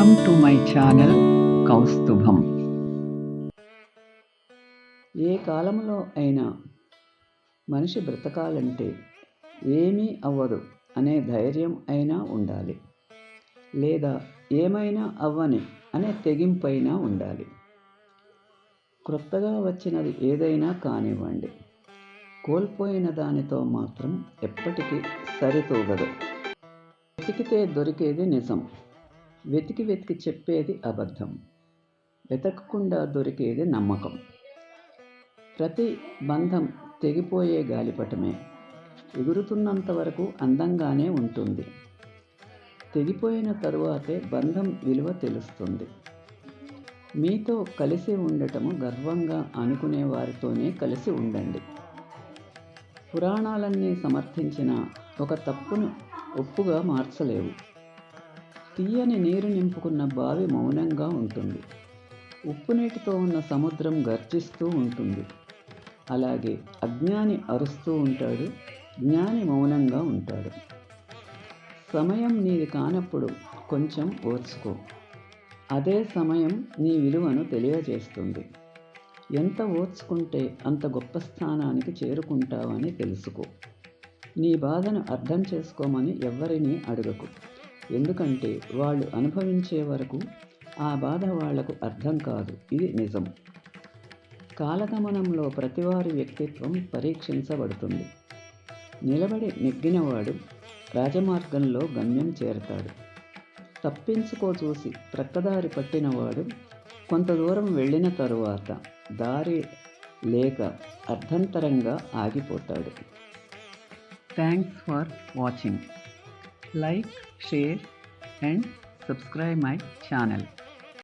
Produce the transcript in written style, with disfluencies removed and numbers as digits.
Welcome to my channel Kaustubham. ఏ కాలంలో అయినా మనిషి బ్రతకాలంటే ఏమీ అవ్వదు అనే ధైర్యం అయినా ఉండాలి, లేదా ఏమైనా అవ్వని అనే తెగింపైనా ఉండాలి. క్రొత్తగా వచ్చినది ఏదైనా కానివ్వండి, కోల్పోయిన దానితో మాత్రం ఎప్పటికీ సరితూగదు. వెతికితే దొరికేది నిజం, వెతికి వెతికి చెప్పేది అబద్ధం, వెతకకుండా దొరికేది నమ్మకం. ప్రతి బంధం తెగిపోయే గాలిపటమే, ఎగురుతున్నంత వరకు అందంగానే ఉంటుంది. తెగిపోయిన తరువాతే బంధం విలువ తెలుస్తుంది. మీతో కలిసి ఉండటము గర్వంగా అనుకునే వారితోనే కలిసి ఉండండి. పురాణాలన్నీ సమర్థించిన ఒక తప్పును ఒప్పుగా మార్చలేవు. తీయని నీరు నింపుకున్న బావి మౌనంగా ఉంటుంది, ఉప్పు నీటితో ఉన్న సముద్రం గర్జిస్తూ ఉంటుంది. అలాగే అజ్ఞాని అరుస్తూ ఉంటాడు, జ్ఞాని మౌనంగా ఉంటాడు. సమయం నీది కానప్పుడు కొంచెం ఓర్చుకో, అదే సమయం నీ విలువను తెలియజేస్తుంది. ఎంత ఓర్చుకుంటే అంత గొప్ప స్థానానికి చేరుకుంటావని తెలుసుకో. నీ బాధను అర్థం చేసుకోమని ఎవ్వరినీ అడగకు, ఎందుకంటే వాళ్ళు అనుభవించే వరకు ఆ బాధ వాళ్లకు అర్థం కాదు. ఇది నిజం. కాలగమనంలో ప్రతివారి వ్యక్తిత్వం పరీక్షించబడుతుంది. నిలబడి నెగ్గినవాడు రాజమార్గంలో గమ్యం చేరతాడు. తప్పించుకో చూసి ప్రక్కదారి పట్టినవాడు కొంత దూరం వెళ్ళిన తరువాత దారి లేక అర్ధంతరంగా ఆగిపోతాడు. Thanks for watching. Like, share and subscribe my channel.